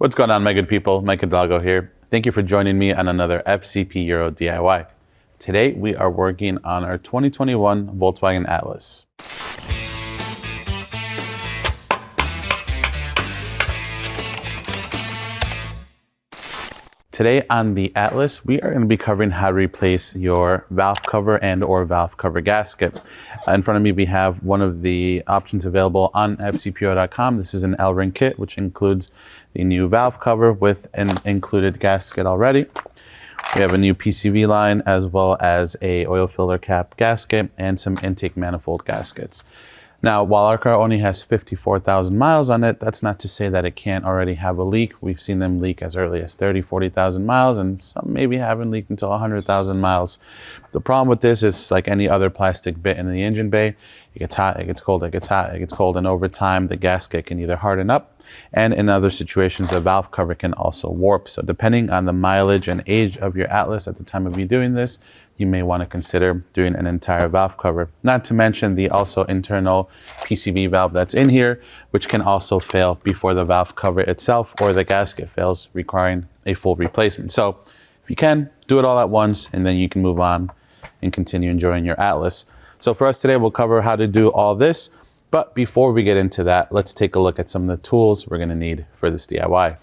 What's going on, my good people? Mike Hidalgo here. Thank you for joining me on another FCP Euro DIY. Today we are working on our 2021 Volkswagen Atlas. Today on the Atlas, we are going to be covering how to replace your valve cover and or valve cover gasket. In front of me, we have one of the options available on fcpo.com. This is an L-ring kit, which includes the new valve cover with an included gasket already. We have a new PCV line, as well as a oil filler cap gasket and some intake manifold gaskets. Now, while our car only has 54,000 miles on it, that's not to say that it can't already have a leak. We've seen them leak as early as 30, 40,000 miles, and some maybe haven't leaked until 100,000 miles. The problem with this is like any other plastic bit in the engine bay. It gets hot, it gets cold, it gets hot, it gets cold, and over time, the gasket can either harden up, and in other situations, the valve cover can also warp. So depending on the mileage and age of your Atlas at the time of you doing this, you may want to consider doing an entire valve cover. Not to mention the also internal PCV valve that's in here, which can also fail before the valve cover itself or the gasket fails, requiring a full replacement. So if you can, do it all at once, and then you can move on and continue enjoying your Atlas. So for us today, we'll cover how to do all this. But before we get into that, let's take a look at some of the tools we're going to need for this DIY.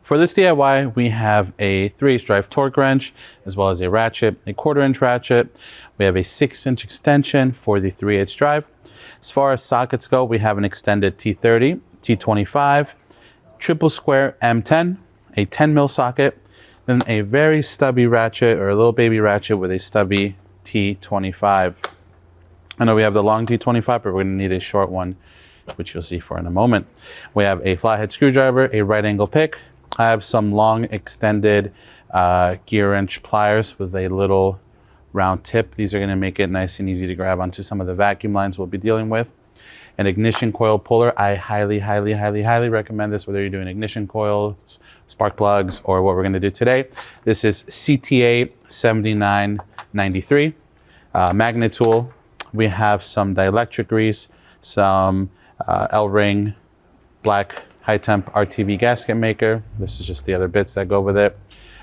For this DIY, we have a 3/8 drive torque wrench, as well as a ratchet, a 1/4 inch ratchet. We have a 6-inch extension for the 3/8 drive. As far as sockets go, we have an extended T30, T25, triple square M10, a 10 mil socket, then a very stubby ratchet or a little baby ratchet with a stubby T25. I know we have the long T25, but we're going to need a short one, which you'll see for in a moment. We have a flathead screwdriver, a right angle pick. I have some long extended gear wrench pliers with a little round tip. These are going to make it nice and easy to grab onto some of the vacuum lines we'll be dealing with. An ignition coil puller. I highly recommend this, whether you're doing ignition coils, spark plugs, or what we're going to do today. This is CTA 7993 magnet tool. We have some dielectric grease, some L-ring black high temp RTV gasket maker. This is just the other bits that go with it.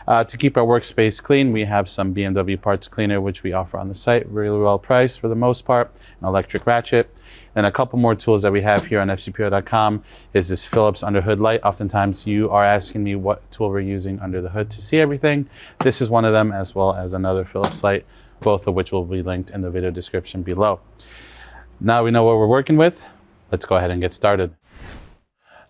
To keep our workspace clean, we have some BMW parts cleaner, which we offer on the site, really well priced for the most part, an electric ratchet. And a couple more tools that we have here on fcpo.com is this Phillips under hood light. Oftentimes you are asking me what tool we're using under the hood to see everything. This is one of them, as well as another Phillips light, both of which will be linked in the video description below. Now we know what we're working with. Let's go ahead and get started.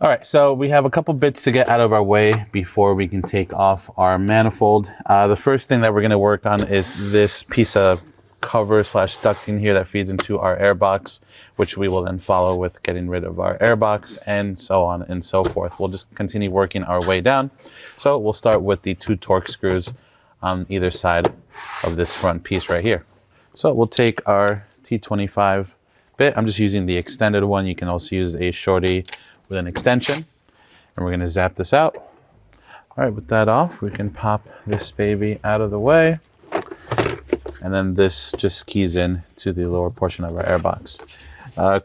All right, so we have a couple bits to get out of our way before we can take off our manifold. The first thing that we're gonna work on is this piece of cover / ducting here that feeds into our air box, which we will then follow with getting rid of our air box and so on and so forth. We'll just continue working our way down. So we'll start with the 2 torque screws on either side of this front piece right here. So we'll take our T25 bit. I'm just using the extended one. You can also use a shorty with an extension, and we're going to zap this out. All right, with that off, we can pop this baby out of the way, and then this just keys in to the lower portion of our airbox.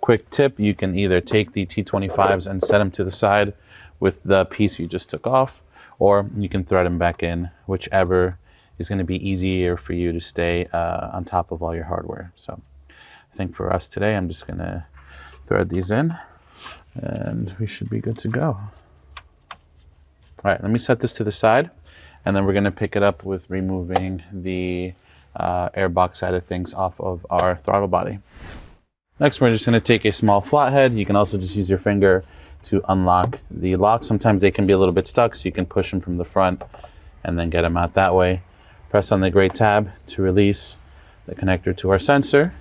Quick tip, you can either take the T25s and set them to the side with the piece you just took off, or you can thread them back in, whichever is going to be easier for you to stay on top of all your hardware. So I think for us today, I'm just going to thread these in, and we should be good to go. All right, let me set this to the side, and then we're going to pick it up with removing the airbox side of things off of our throttle body. Next, we're just going to take a small flathead. You can also just use your finger to unlock the lock. Sometimes they can be a little bit stuck, so you can push them from the front and then get them out that way. Press on the gray tab to release the connector to our sensor,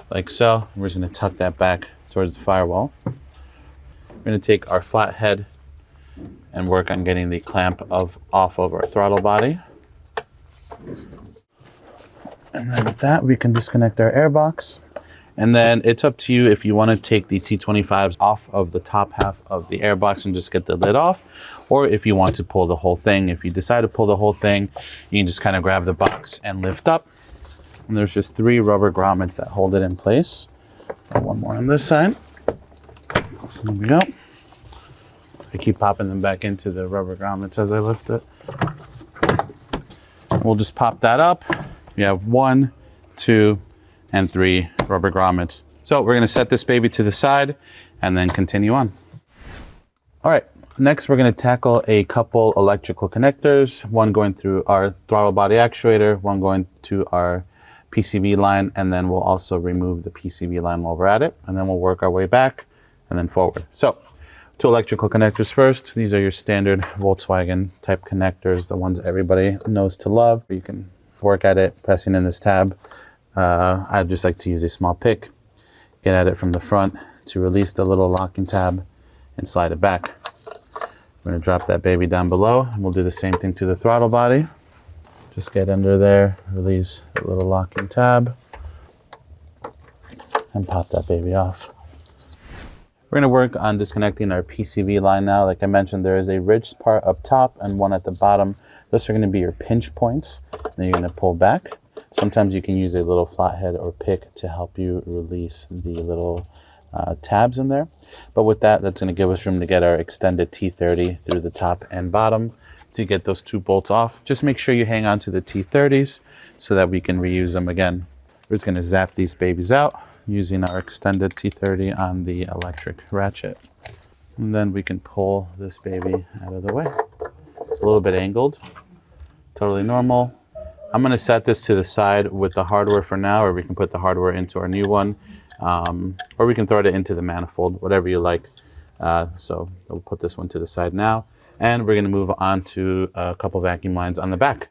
like so. We're just going to tuck that back towards the firewall. We're going to take our flathead and work on getting the clamp off of our throttle body. And then with that, we can disconnect our airbox. And then it's up to you if you want to take the T25s off of the top half of the airbox and just get the lid off, or if you want to pull the whole thing. If you decide to pull the whole thing, you can just kind of grab the box and lift up. And there's just 3 rubber grommets that hold it in place. One more on this side. There we go. I keep popping them back into the rubber grommets as I lift it. We'll just pop that up. We have 1, 2, and 3 rubber grommets. So we're gonna set this baby to the side and then continue on. All right, next we're gonna tackle a couple electrical connectors, one going through our throttle body actuator, one going to our PCV line, and then we'll also remove the PCV line while we're at it, and then we'll work our way back and then forward. So, 2 electrical connectors first. These are your standard Volkswagen type connectors, the ones everybody knows to love. You can work at it pressing in this tab. I just like to use a small pick, get at it from the front to release the little locking tab and slide it back. We're gonna drop that baby down below, and we'll do the same thing to the throttle body. Just get under there, release the little locking tab, and pop that baby off. We're gonna work on disconnecting our PCV line now. Like I mentioned, there is a ridged part up top and one at the bottom. Those are gonna be your pinch points. Then you're gonna pull back. Sometimes you can use a little flathead or pick to help you release the little tabs in there. But with that, that's gonna give us room to get our extended T30 through the top and bottom to get those 2 bolts off. Just make sure you hang on to the T30s so that we can reuse them again. We're just gonna zap these babies out using our extended T30 on the electric ratchet. And then we can pull this baby out of the way. It's a little bit angled, totally normal. I'm gonna set this to the side with the hardware for now, or we can put the hardware into our new one, or we can throw it into the manifold, whatever you like. So we'll put this one to the side now, and we're gonna move on to a couple vacuum lines on the back.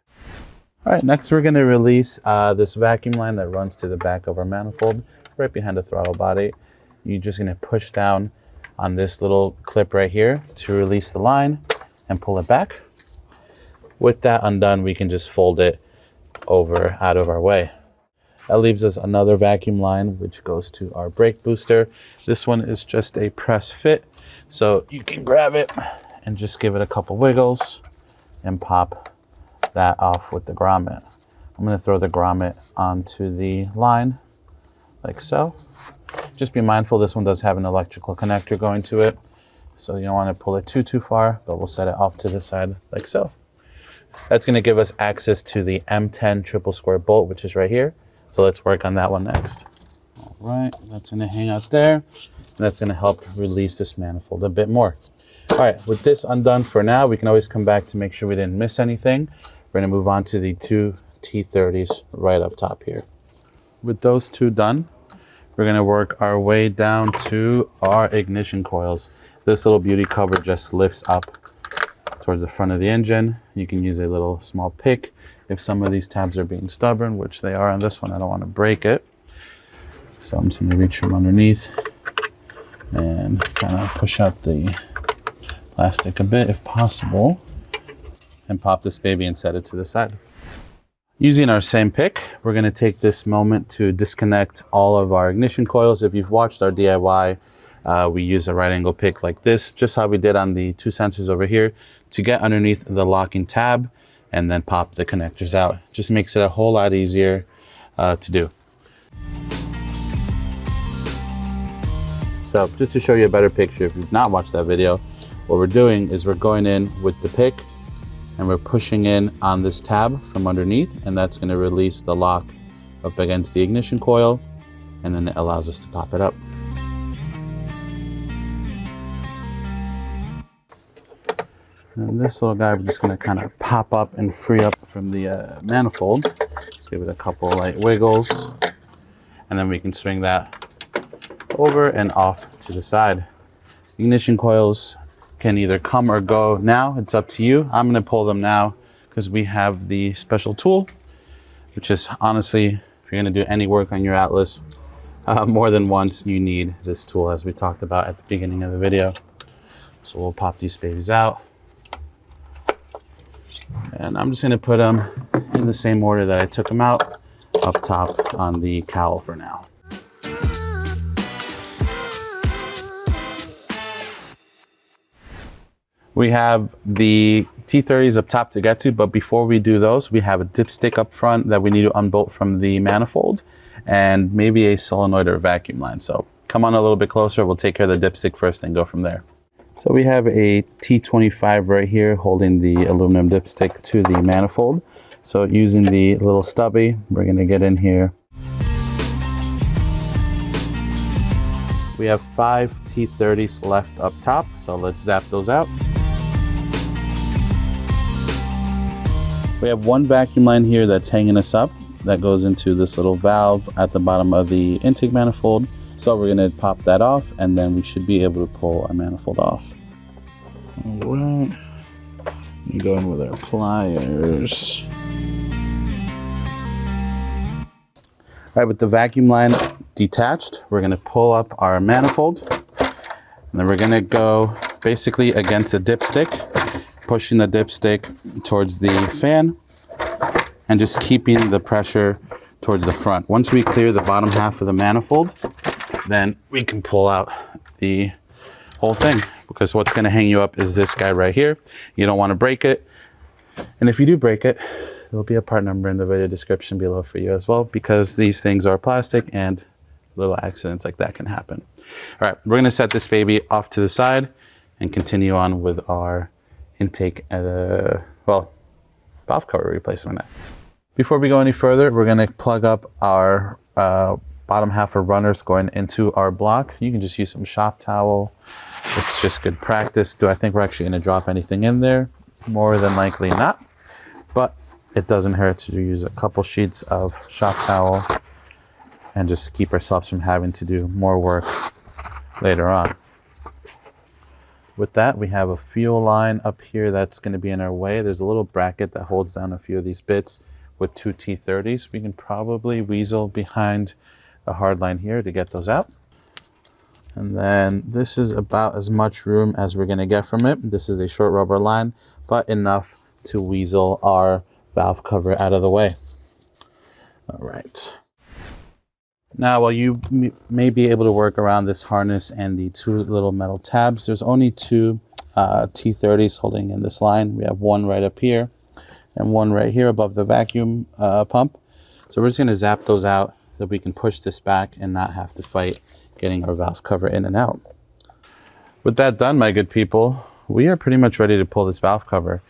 All right, next we're gonna release this vacuum line that runs to the back of our manifold, right behind the throttle body. You're just gonna push down on this little clip right here to release the line and pull it back. With that undone, we can just fold it over out of our way. That leaves us another vacuum line, which goes to our brake booster. This one is just a press fit, so you can grab it and just give it a couple wiggles and pop that off with the grommet. I'm gonna throw the grommet onto the line like so. Just be mindful, this one does have an electrical connector going to it, so you don't wanna pull it too far, but we'll set it off to the side like so. That's gonna give us access to the M10 triple square bolt, which is right here. So let's work on that one next. All right, that's gonna hang out there. And that's gonna help release this manifold a bit more. All right, with this undone for now, we can always come back to make sure we didn't miss anything. We're gonna move on to the 2 T30s right up top here. With those 2 done, we're gonna work our way down to our ignition coils. This little beauty cover just lifts up towards the front of the engine. You can use a little small pick if some of these tabs are being stubborn, which they are on this one. I don't want to break it. So I'm just going to reach from underneath and kind of push out the plastic a bit if possible and pop this baby and set it to the side. Using our same pick, we're going to take this moment to disconnect all of our ignition coils. If you've watched our DIY, we use a right angle pick like this, just how we did on the 2 sensors over here, to get underneath the locking tab and then pop the connectors out. Just makes it a whole lot easier to do. So just to show you a better picture, if you've not watched that video, what we're doing is we're going in with the pick and we're pushing in on this tab from underneath, and that's gonna release the lock up against the ignition coil, and then it allows us to pop it up. And this little guy, we're just gonna kind of pop up and free up from the manifold. Just give it a couple light wiggles, and then we can swing that over and off to the side. Ignition coils can either come or go now. It's up to you. I'm gonna pull them now because we have the special tool, which is honestly, if you're gonna do any work on your Atlas, more than once, you need this tool, as we talked about at the beginning of the video. So we'll pop these babies out. And I'm just gonna put them in the same order that I took them out, up top on the cowl for now. We have the T30s up top to get to, but before we do those, we have a dipstick up front that we need to unbolt from the manifold, and maybe a solenoid or vacuum line. So come on a little bit closer, we'll take care of the dipstick first and go from there. So we have a T25 right here holding the aluminum dipstick to the manifold. So using the little stubby, we're going to get in here. We have 5 T30s left up top, so let's zap those out. We have one vacuum line here that's hanging us up that goes into this little valve at the bottom of the intake manifold. So we're going to pop that off, and then we should be able to pull our manifold off. All right, go in with our pliers. All right, with the vacuum line detached, we're going to pull up our manifold, and then we're going to go basically against the dipstick, pushing the dipstick towards the fan and just keeping the pressure towards the front. Once we clear the bottom half of the manifold, then we can pull out the whole thing, because what's going to hang you up is this guy right here. You don't want to break it, and if you do break it, there'll be a part number in the video description below for you as well, because these things are plastic and little accidents like that can happen. All right, we're going to set this baby off to the side and continue on with our intake valve cover replacement. Before we go any further, we're going to plug up our bottom half of runners going into our block. You can just use some shop towel. It's just good practice. Do I think we're actually going to drop anything in there? More than likely not, but it doesn't hurt to use a couple sheets of shop towel and just keep ourselves from having to do more work later on. With that, we have a fuel line up here that's going to be in our way. There's a little bracket that holds down a few of these bits with 2 T30s. We can probably weasel behind the hard line here to get those out. And then this is about as much room as we're going to get from it. This is a short rubber line, but enough to weasel our valve cover out of the way. All right. Now, while you may be able to work around this harness and the 2 little metal tabs, there's only 2 T30s holding in this line. We have one right up here and one right here above the vacuum pump. So we're just going to zap those out so we can push this back and not have to fight getting our valve cover in and out. With that done, my good people, we are pretty much ready to pull this valve cover.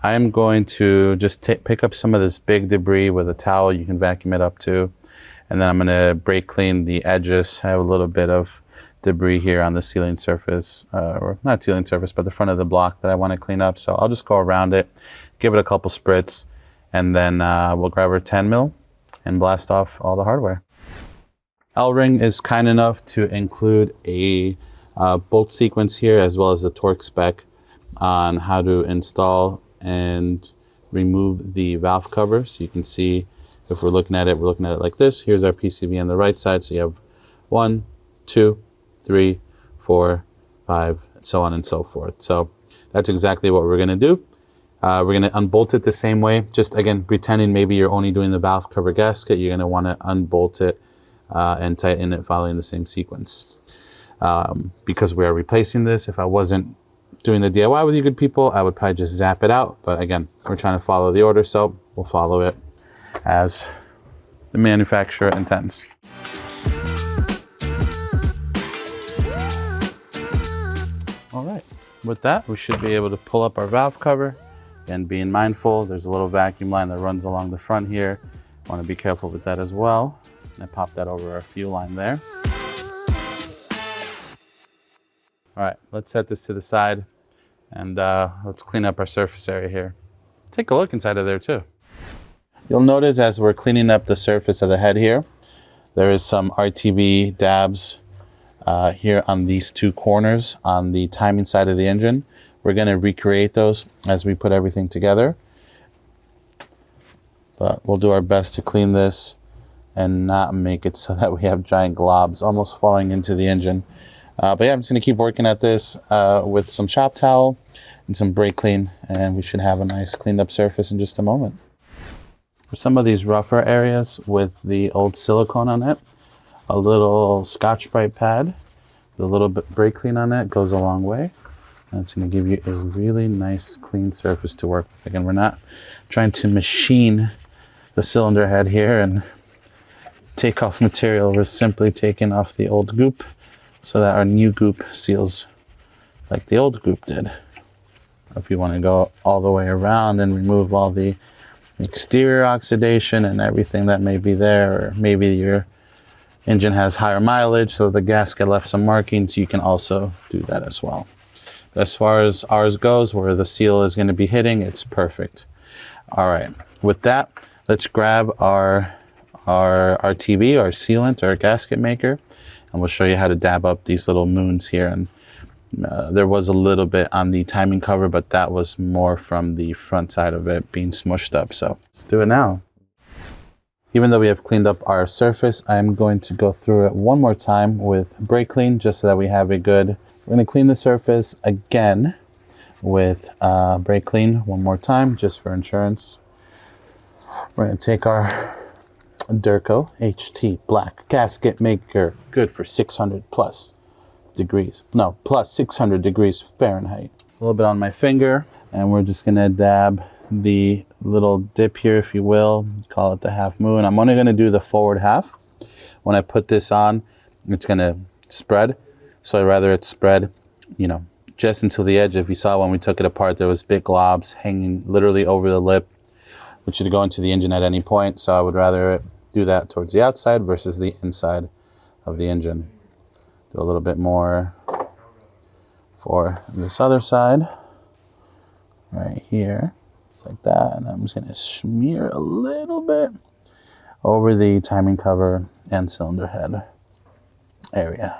I am going to just pick up some of this big debris with a towel. You can vacuum it up too. And then I'm going to brake clean the edges. I have a little bit of debris here on the sealing surface, or not sealing surface, but the front of the block that I want to clean up. So I'll just go around it, give it a couple spritz, and then we'll grab our 10 mil and blast off all the hardware. L-Ring is kind enough to include a bolt sequence here, as well as a torque spec on how to install and remove the valve cover. So you can see, if we're looking at it like this. Here's our PCV on the right side. So you have 1, 2, 3, 4, 5, and so on and so forth. So that's exactly what we're going to do. We're going to unbolt it the same way. Just again, pretending maybe you're only doing the valve cover gasket. You're going to want to unbolt it and tighten it following the same sequence. Because we are replacing this, if I wasn't doing the DIY with you good people, I would probably just zap it out. But again, we're trying to follow the order, so we'll follow it as the manufacturer intends. All right, with that, we should be able to pull up our valve cover. And being mindful, there's a little vacuum line that runs along the front here. Want to be careful with that as well. And I pop that over our fuel line there. All right, let's set this to the side and let's clean up our surface area here. Take a look inside of there too. You'll notice as we're cleaning up the surface of the head here, there is some RTV dabs here on these 2 corners on the timing side of the engine. We're going to recreate those as we put everything together. But we'll do our best to clean this and not make it so that we have giant globs almost falling into the engine. But yeah, I'm just going to keep working at this with some shop towel and some brake clean, and we should have a nice cleaned up surface in just a moment. For some of these rougher areas with the old silicone on it, a little Scotch-Brite pad, with a little bit brake clean on it goes a long way. And it's going to give you a really nice clean surface to work with. Again, we're not trying to machine the cylinder head here and take off material. We're simply taking off the old goop so that our new goop seals like the old group did. If you want to go all the way around and remove all the exterior oxidation and everything that may be there, or maybe your engine has higher mileage, so the gasket left some markings, you can also do that as well. As far as ours goes, where the seal is going to be hitting, it's perfect. All right, with that, let's grab our RTV, our sealant, our gasket maker, and we'll show you how to dab up these little moons here. And there was a little bit on the timing cover, but that was more from the front side of it being smushed up. So let's do it now. Even though we have cleaned up our surface, I'm going to go through it one more time with brake clean, just so that we have a good. We're going to clean the surface again with brake clean one more time, just for insurance. We're going to take our Durco HT black gasket maker, good for 600 plus degrees. No, plus 600 degrees Fahrenheit. A little bit on my finger, and we're just going to dab the little dip here, if you will. Call it the half moon. I'm only going to do the forward half. When I put this on, it's going to spread. So I'd rather it spread, you know, just until the edge. If you saw when we took it apart, there was big globs hanging literally over the lip, which should go into the engine at any point. So I would rather do that towards the outside versus the inside of the engine. Do a little bit more for this other side, right here, like that. And I'm just gonna smear a little bit over the timing cover and cylinder head area.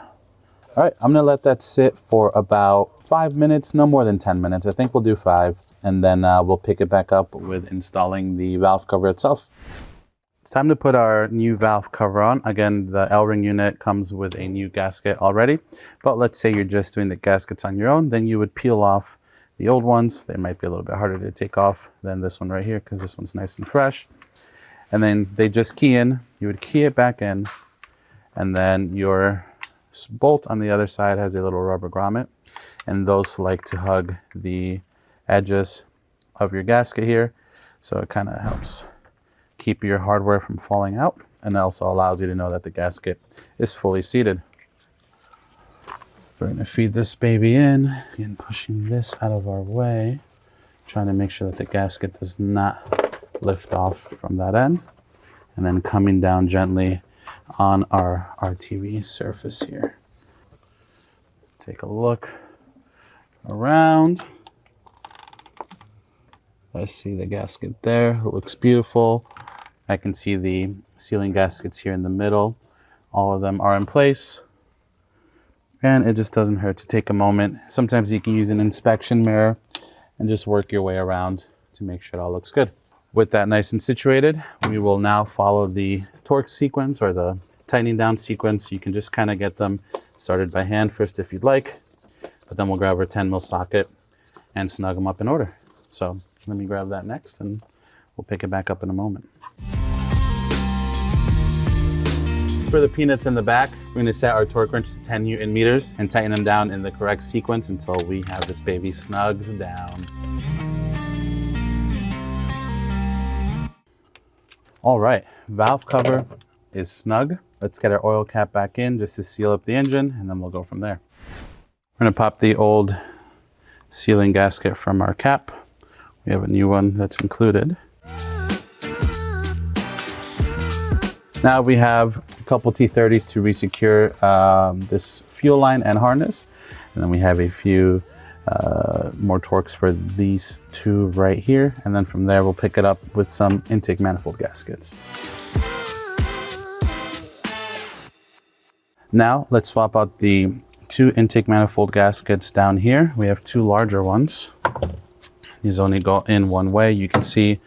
All right, I'm gonna let that sit for about 5 minutes, no more than 10 minutes. I think we'll do 5, and then we'll pick it back up with installing the valve cover itself. It's time to put our new valve cover on. Again, the L-ring unit comes with a new gasket already, but let's say you're just doing the gaskets on your own, then you would peel off the old ones. They might be a little bit harder to take off than this one right here, because this one's nice and fresh. And then they just key in, you would key it back in, and then your bolt on the other side has a little rubber grommet, and those like to hug the edges of your gasket here, so it kind of helps keep your hardware from falling out, and also allows you to know that the gasket is fully seated. We're going to feed this baby in, and pushing this out of our way, trying to make sure that the gasket does not lift off from that end, and then coming down gently on our RTV surface here. Take a look around. I see the gasket there. It looks beautiful. I can see the sealing gaskets here in the middle. All of them are in place. And it just doesn't hurt to take a moment. Sometimes you can use an inspection mirror and just work your way around to make sure it all looks good. With that nice and situated, we will now follow the torque sequence, or the tightening down sequence. You can just kind of get them started by hand first if you'd like, but then we'll grab our 10 mil socket and snug them up in order. So let me grab that next, and we'll pick it back up in a moment. For the peanuts in the back, we're going to set our torque wrench to 10 Newton meters and tighten them down in the correct sequence until we have this baby snugged down. All right, valve cover is snug. Let's get our oil cap back in just to seal up the engine, and then we'll go from there. We're going to pop the old sealing gasket from our cap. We have a new one that's included. Now we have a couple T30s to resecure this fuel line and harness. And then we have a few more Torx for these two right here. And then from there, we'll pick it up with some intake manifold gaskets. Now let's swap out the two intake manifold gaskets down here. We have two larger ones. These only go in one way. You can see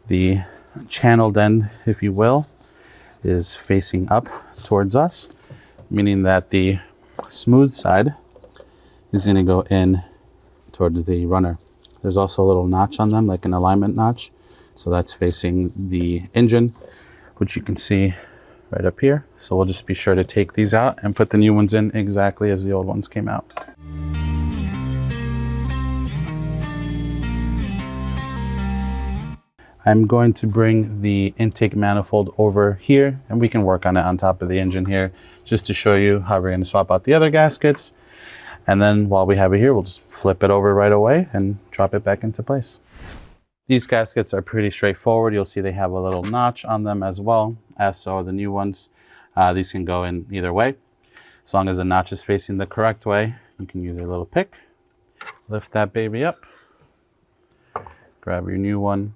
the channeled end, if you will, is facing up towards us, meaning that the smooth side is going to go in towards the runner. There's also a little notch on them, like an alignment notch. So that's facing the engine, which you can see right up here. So we'll just be sure to take these out and put the new ones in exactly as the old ones came out. I'm going to bring the intake manifold over here, and we can work on it on top of the engine here just to show you how we're going to swap out the other gaskets. And then while we have it here, we'll just flip it over right away and drop it back into place. These gaskets are pretty straightforward. You'll see they have a little notch on them as well, as so are the new ones. These can go in either way. As long as the notch is facing the correct way, you can use a little pick. Lift that baby up. Grab your new one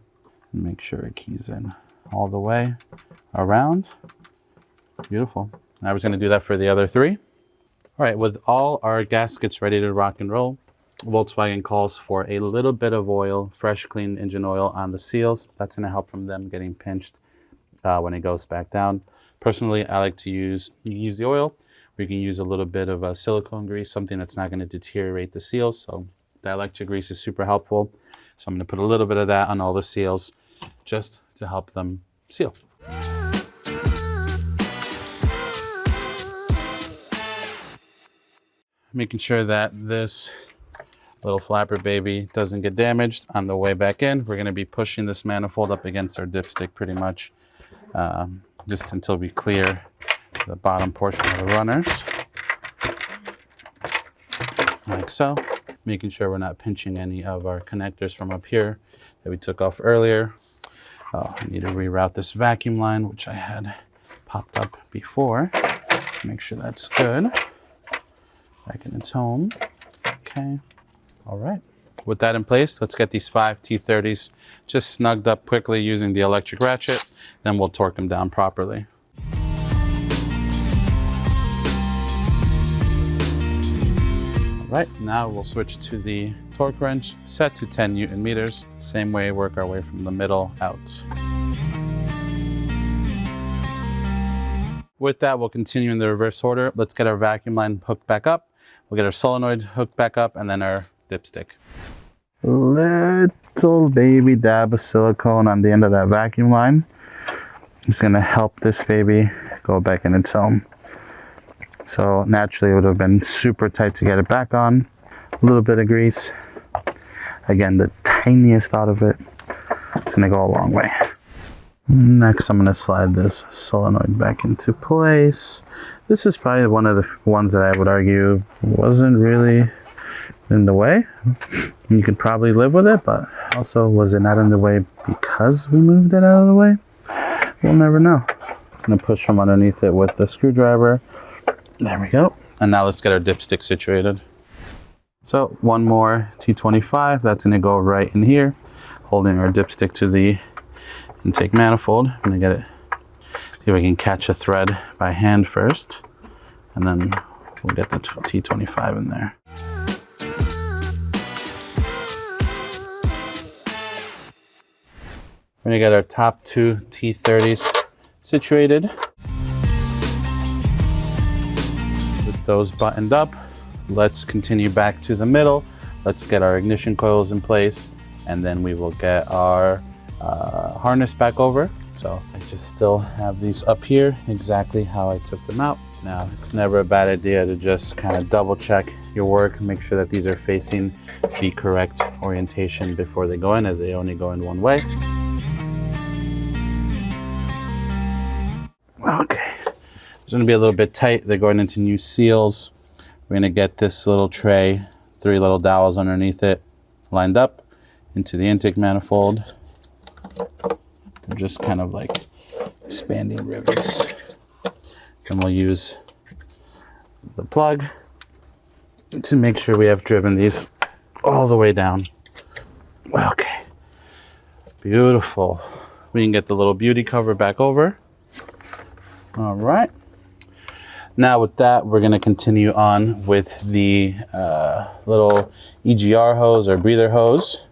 and make sure it keys in all the way around. Beautiful. Now we're just going to do that for the other three. All right, with all our gaskets ready to rock and roll, Volkswagen calls for a little bit of oil, fresh, clean engine oil on the seals. That's going to help from them getting pinched when it goes back down. Personally, I like to use the oil. We can use a little bit of silicone grease, something that's not going to deteriorate the seals. So dielectric grease is super helpful. So I'm going to put a little bit of that on all the seals just to help them seal. Making sure that this little flapper baby doesn't get damaged on the way back in. We're going to be pushing this manifold up against our dipstick pretty much just until we clear the bottom portion of the runners, like so. Making sure we're not pinching any of our connectors from up here that we took off earlier. I need to reroute this vacuum line, which I had popped up before. Make sure that's good. Back in its home. Okay. All right. With that in place, let's get these 5 T30s just snugged up quickly using the electric ratchet. Then we'll torque them down properly. All right, now we'll switch to the torque wrench, set to 10 Newton meters. Same way, work our way from the middle out. With that, we'll continue in the reverse order. Let's get our vacuum line hooked back up. We'll get our solenoid hooked back up and then our dipstick. Little baby dab of silicone on the end of that vacuum line. It's gonna help this baby go back in its home. So naturally it would have been super tight to get it back on. A little bit of grease. Again, the tiniest thought of it. It's gonna go a long way. Next, I'm gonna slide this solenoid back into place. This is probably one of the ones that I would argue wasn't really in the way. You could probably live with it, but also was it not in the way because we moved it out of the way? We'll never know. I'm gonna push from underneath it with the screwdriver. There we go. And now let's get our dipstick situated. So one more T25, that's gonna go right in here, holding our dipstick to the intake manifold. I'm gonna get it, see if I can catch a thread by hand first, and then we'll get the T25 in there. We're gonna get our top 2 T30s situated. With those buttoned up, let's continue back to the middle. Let's get our ignition coils in place, and then we will get our harness back over. So I just still have these up here exactly how I took them out. Now, it's never a bad idea to just kind of double check your work, make sure that these are facing the correct orientation before they go in, as they only go in one way. Okay, it's gonna be a little bit tight. They're going into new seals. We're gonna get this little tray, 3 little dowels underneath it, lined up into the intake manifold. They're just kind of like expanding rivets. And we'll use the plug to make sure we have driven these all the way down. Okay, beautiful. We can get the little beauty cover back over. All right. Now with that, we're gonna continue on with the little EGR hose or breather hose.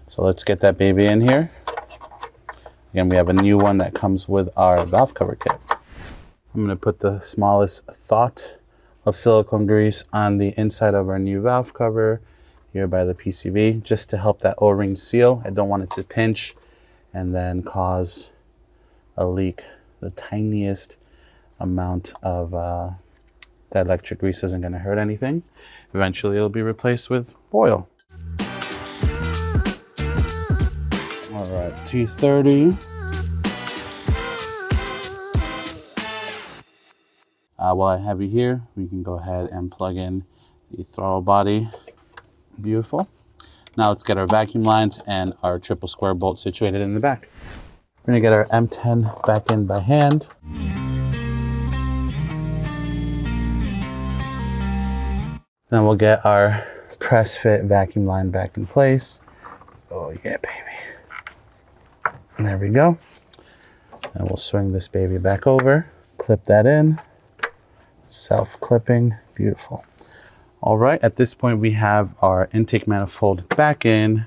So let's get that baby in here. Again, we have a new one that comes with our valve cover kit. I'm gonna put the smallest thought of silicone grease on the inside of our new valve cover here by the PCV, just to help that O-ring seal. I don't want it to pinch and then cause a leak. The tiniest amount of that electric grease isn't gonna hurt anything. Eventually it'll be replaced with oil. All right, T30. While I have you here, we can go ahead and plug in The throttle body, beautiful. Now let's get our vacuum lines and our triple square bolt situated in the back. We're gonna get our M10 back in by hand. Then we'll get our press fit vacuum line back in place. Oh yeah, baby. And there we go. And we'll swing this baby back over, clip that in, self-clipping, beautiful. All right, at this point we have our intake manifold back in.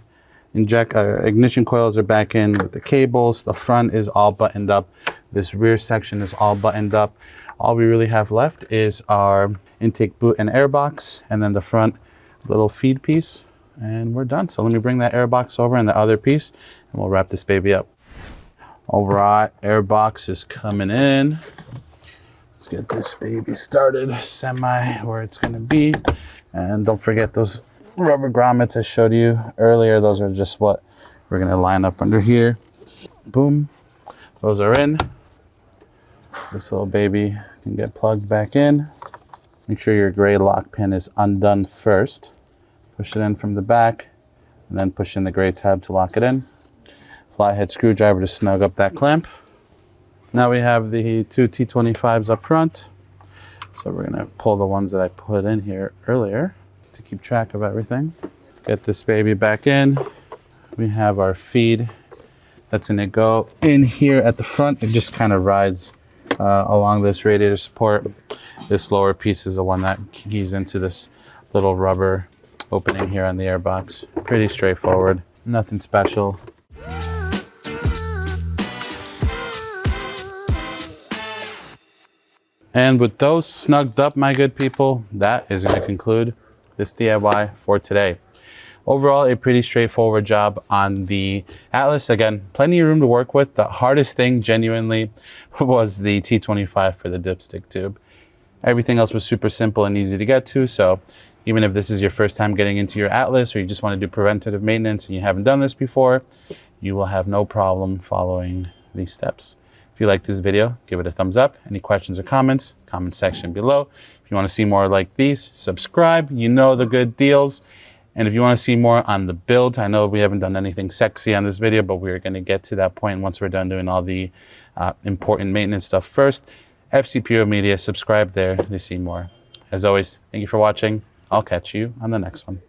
Ignition coils are back in with the cables. The front is all buttoned up. This rear section is all buttoned up. All we really have left is our intake boot and air box, and then the front little feed piece, and we're done. So let me bring that air box over and the other piece, and we'll wrap this baby up. All right, air box is coming in. Let's get this baby started semi where it's gonna be. And don't forget those rubber grommets I showed you earlier. Those are just what we're gonna line up under here. Boom, those are in. This little baby can get plugged back in. Make sure your gray lock pin is undone first. Push it in from the back and then push in the gray tab to lock it in. Flathead screwdriver to snug up that clamp. Now we have the two T25s up front. So we're gonna pull the ones that I put in here earlier to keep track of everything. Get this baby back in. We have our feed that's gonna go in here at the front. It just kind of rides along this radiator support. This lower piece is the one that keys into this little rubber opening here on the airbox. Pretty straightforward, nothing special. And with those snugged up, my good people, that is going to conclude this DIY for today. Overall, a pretty straightforward job on the Atlas. Again, plenty of room to work with. The hardest thing, genuinely, was the T25 for the dipstick tube. Everything else was super simple and easy to get to. So even if this is your first time getting into your Atlas, or you just want to do preventative maintenance and you haven't done this before, you will have no problem following these steps. If you like this video, give it a thumbs up. Any questions or comments, comment section below. If you want to see more like these, subscribe. You know the good deals. And if you want to see more on the build, I know we haven't done anything sexy on this video, but we're going to get to that point once we're done doing all the important maintenance stuff first. FCPO Media, subscribe there to see more. As always, thank you for watching. I'll catch you on the next one.